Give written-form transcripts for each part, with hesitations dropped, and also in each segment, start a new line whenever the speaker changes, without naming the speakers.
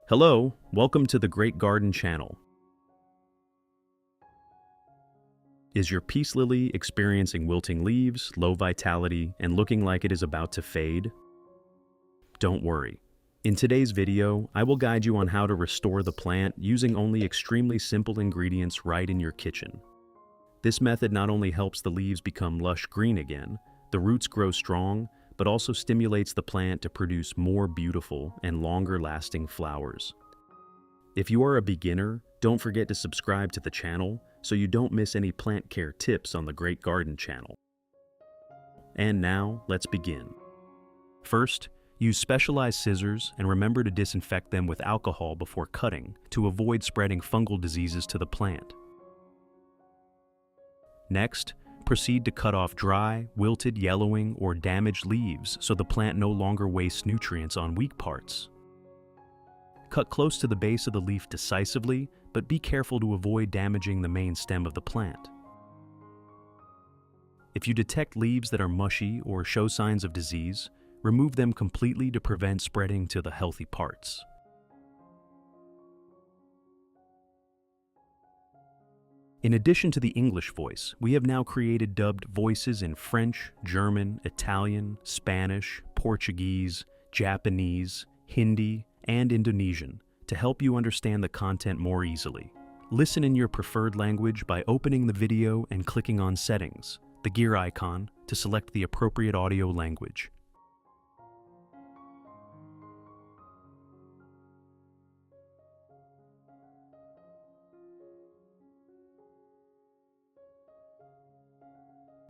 Hello, welcome to the Great Garden channel. Is your peace lily experiencing wilting leaves, low vitality, and looking like it is about to fade? Don't worry. In today's video, I will guide you on how to restore the plant using only extremely simple ingredients right in your kitchen. This method not only helps the leaves become lush green again, the roots grow strong, but also stimulates the plant to produce more beautiful and longer-lasting flowers. If you are a beginner, don't forget to subscribe to the channel so you don't miss any plant care tips on the Great Garden channel. And now, let's begin. First, use specialized scissors and remember to disinfect them with alcohol before cutting to avoid spreading fungal diseases to the plant. Next, proceed to cut off dry, wilted, yellowing, or damaged leaves so the plant no longer wastes nutrients on weak parts. Cut close to the base of the leaf decisively, but be careful to avoid damaging the main stem of the plant. If you detect leaves that are mushy or show signs of disease, remove them completely to prevent spreading to the healthy parts. In addition to the English voice, we have now created dubbed voices in French, German, Italian, Spanish, Portuguese, Japanese, Hindi, and Indonesian to help you understand the content more easily. Listen in your preferred language by opening the video and clicking on Settings, the gear icon, to select the appropriate audio language.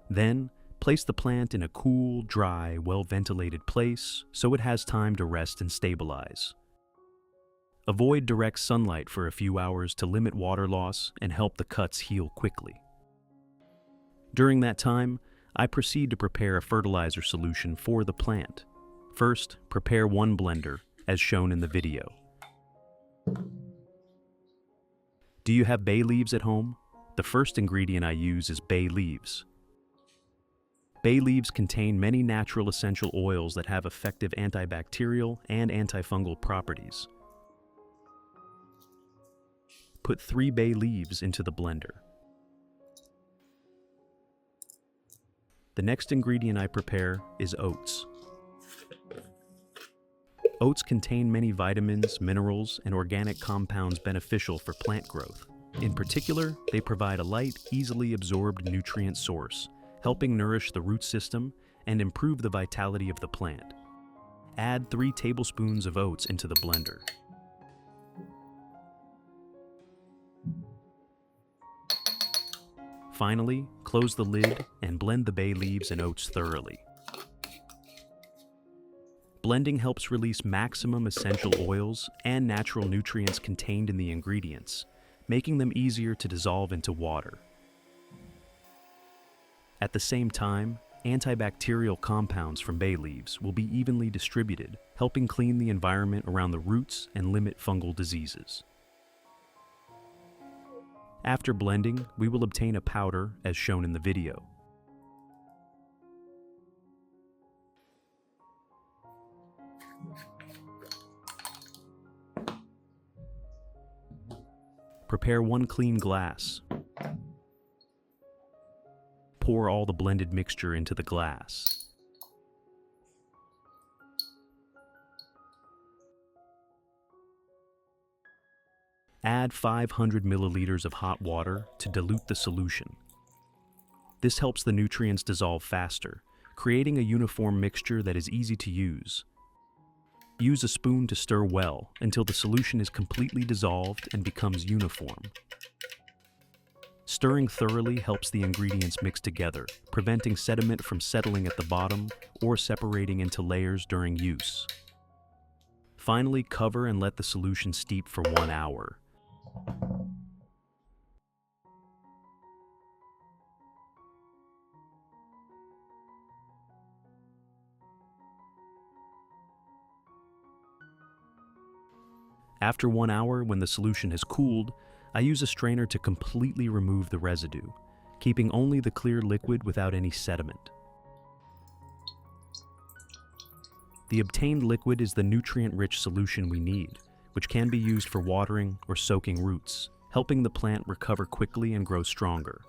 Then, place the plant in a cool, dry, well-ventilated place so it has time to rest and stabilize. Avoid direct sunlight for a few hours to limit water loss and help the cuts heal quickly. During that time, I proceed to prepare a fertilizer solution for the plant. First, prepare 1 blender, as shown in the video. Do you have bay leaves at home? The first ingredient I use is bay leaves. Bay leaves contain many natural essential oils that have effective antibacterial and antifungal properties. Put 3 bay leaves into the blender. The next ingredient I prepare is oats. Oats contain many vitamins, minerals, and organic compounds beneficial for plant growth. In particular, they provide a light, easily absorbed nutrient source, helping nourish the root system and improve the vitality of the plant. Add 3 tablespoons of oats into the blender. Finally, close the lid and blend the bay leaves and oats thoroughly. Blending helps release maximum essential oils and natural nutrients contained in the ingredients, making them easier to dissolve into water. At the same time, antibacterial compounds from bay leaves will be evenly distributed, helping clean the environment around the roots and limit fungal diseases. After blending, we will obtain a powder as shown in the video. Prepare 1 clean glass. Pour all the blended mixture into the glass. Add 500 milliliters of hot water to dilute the solution. This helps the nutrients dissolve faster, creating a uniform mixture that is easy to use. Use a spoon to stir well until the solution is completely dissolved and becomes uniform. Stirring thoroughly helps the ingredients mix together, preventing sediment from settling at the bottom or separating into layers during use. Finally, cover and let the solution steep for 1 hour. After 1 hour, when the solution has cooled, I use a strainer to completely remove the residue, keeping only the clear liquid without any sediment. The obtained liquid is the nutrient-rich solution we need, which can be used for watering or soaking roots, helping the plant recover quickly and grow stronger.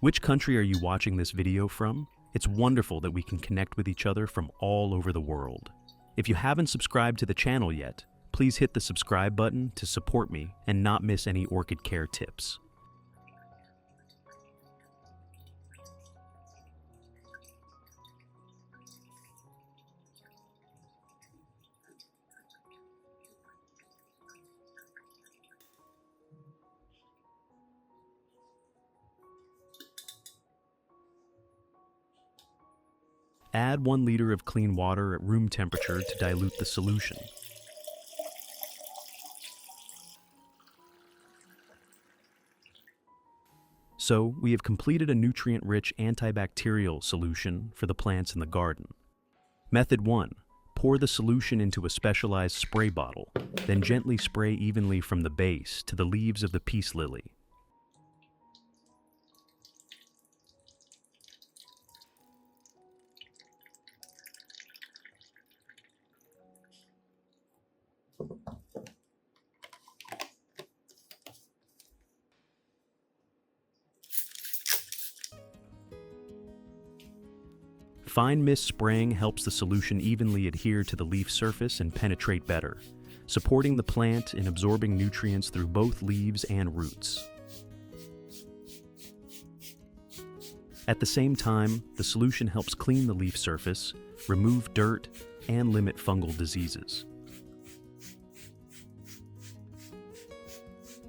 Which country are you watching this video from? It's wonderful that we can connect with each other from all over the world. If you haven't subscribed to the channel yet, please hit the subscribe button to support me and not miss any orchid care tips. Add 1 liter of clean water at room temperature to dilute the solution. So, we have completed a nutrient-rich antibacterial solution for the plants in the garden. Method 1. Pour the solution into a specialized spray bottle, then gently spray evenly from the base to the leaves of the peace lily. Fine mist spraying helps the solution evenly adhere to the leaf surface and penetrate better, supporting the plant in absorbing nutrients through both leaves and roots. At the same time, the solution helps clean the leaf surface, remove dirt, and limit fungal diseases.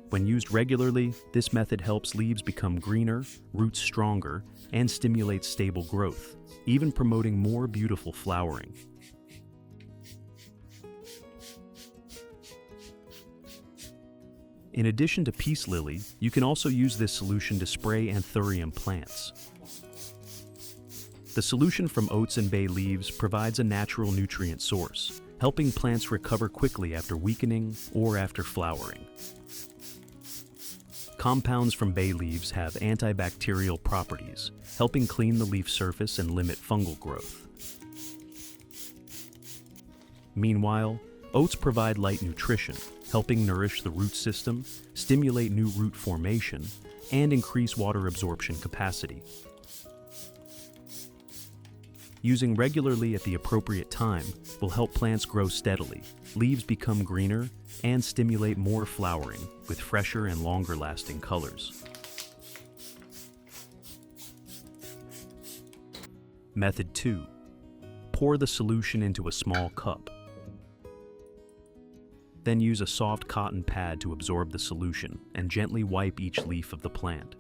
When used regularly, this method helps leaves become greener, roots stronger, and stimulates stable growth, even promoting more beautiful flowering. In addition to peace lily, you can also use this solution to spray anthurium plants. The solution from oats and bay leaves provides a natural nutrient source, helping plants recover quickly after weakening or after flowering. Compounds from bay leaves have antibacterial properties, helping clean the leaf surface and limit fungal growth. Meanwhile, oats provide light nutrition, helping nourish the root system, stimulate new root formation, and increase water absorption capacity. Using regularly at the appropriate time will help plants grow steadily, leaves become greener, and stimulate more flowering with fresher and longer-lasting colors. Method 2. Pour the solution into a small cup. Then use a soft cotton pad to absorb the solution and gently wipe each leaf of the plant.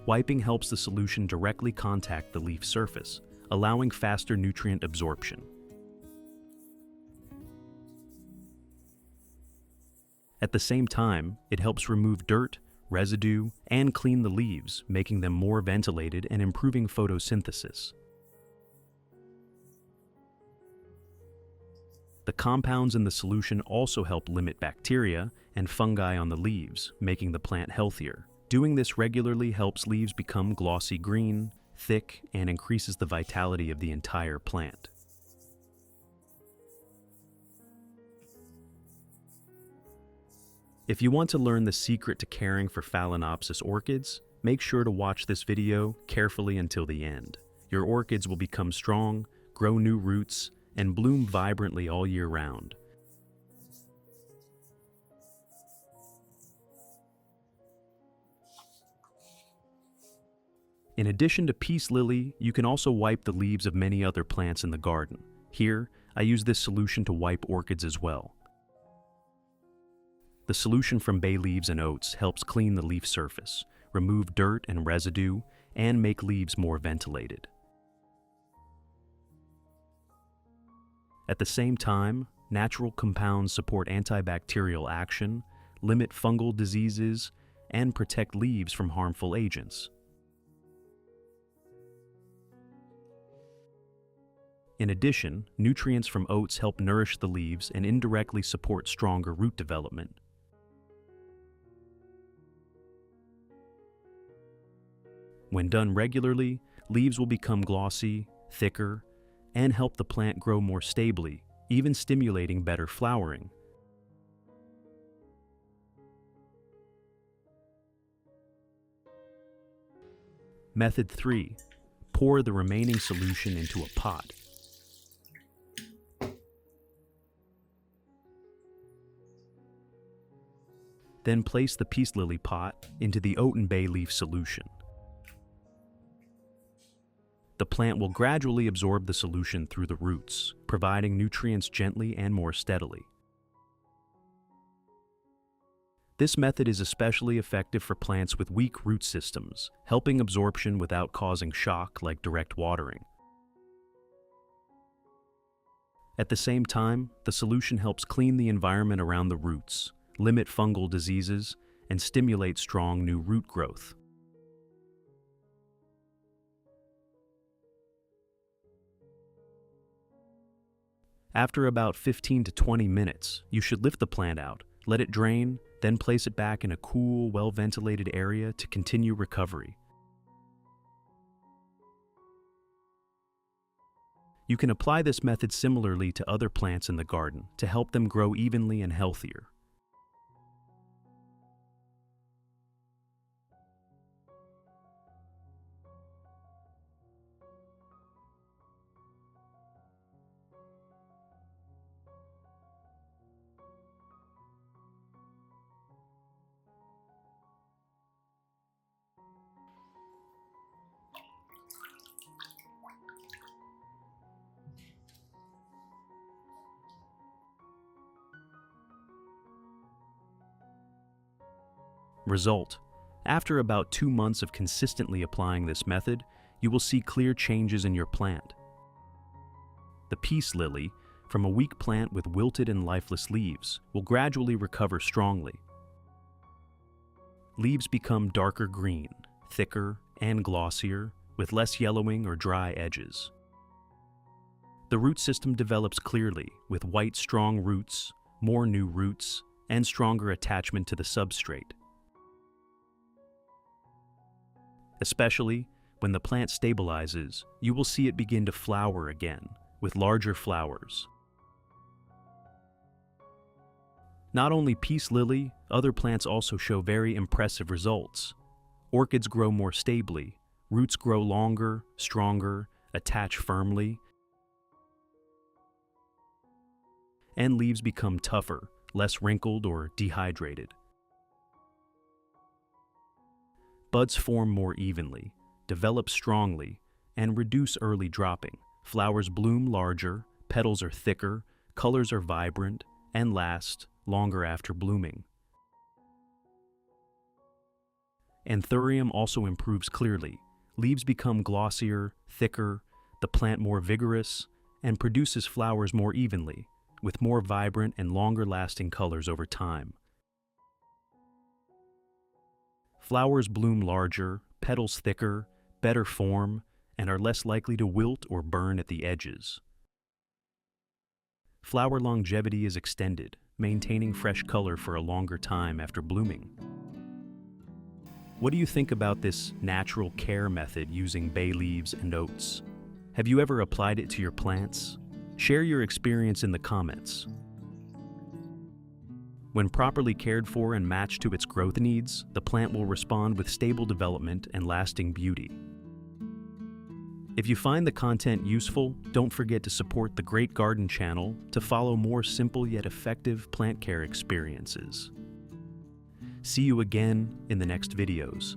Wiping helps the solution directly contact the leaf surface, allowing faster nutrient absorption. At the same time, it helps remove dirt, residue, and clean the leaves, making them more ventilated and improving photosynthesis. The compounds in the solution also help limit bacteria and fungi on the leaves, making the plant healthier. Doing this regularly helps leaves become glossy green, thick, and increases the vitality of the entire plant. If you want to learn the secret to caring for Phalaenopsis orchids, make sure to watch this video carefully until the end. Your orchids will become strong, grow new roots, and bloom vibrantly all year round. In addition to peace lily, you can also wipe the leaves of many other plants in the garden. Here, I use this solution to wipe orchids as well. The solution from bay leaves and oats helps clean the leaf surface, remove dirt and residue, and make leaves more ventilated. At the same time, natural compounds support antibacterial action, limit fungal diseases, and protect leaves from harmful agents. In addition, nutrients from oats help nourish the leaves and indirectly support stronger root development. When done regularly, leaves will become glossy, thicker, and help the plant grow more stably, even stimulating better flowering. Method 3. Pour the remaining solution into a pot. Then place the peace lily pot into the oat and bay leaf solution. The plant will gradually absorb the solution through the roots, providing nutrients gently and more steadily. This method is especially effective for plants with weak root systems, helping absorption without causing shock like direct watering. At the same time, the solution helps clean the environment around the roots, limit fungal diseases, and stimulate strong new root growth. After about 15 to 20 minutes, you should lift the plant out, let it drain, then place it back in a cool, well-ventilated area to continue recovery. You can apply this method similarly to other plants in the garden to help them grow evenly and healthier. Result: after about 2 months of consistently applying this method, you will see clear changes in your plant. The peace lily, from a weak plant with wilted and lifeless leaves, will gradually recover strongly. Leaves become darker green, thicker, and glossier, with less yellowing or dry edges. The root system develops clearly, with white, strong roots, more new roots, and stronger attachment to the substrate. Especially when the plant stabilizes, you will see it begin to flower again, with larger flowers. Not only peace lily, other plants also show very impressive results. Orchids grow more stably, roots grow longer, stronger, attach firmly, and leaves become tougher, less wrinkled or dehydrated. Buds form more evenly, develop strongly, and reduce early dropping. Flowers bloom larger, petals are thicker, colors are vibrant, and last longer after blooming. Anthurium also improves clearly. Leaves become glossier, thicker, the plant more vigorous, and produces flowers more evenly, with more vibrant and longer-lasting colors over time. Flowers bloom larger, petals thicker, better form, and are less likely to wilt or burn at the edges. Flower longevity is extended, maintaining fresh color for a longer time after blooming. What do you think about this natural care method using bay leaves and oats? Have you ever applied it to your plants? Share your experience in the comments. When properly cared for and matched to its growth needs, the plant will respond with stable development and lasting beauty. If you find the content useful, don't forget to support the Great Garden channel to follow more simple yet effective plant care experiences. See you again in the next videos.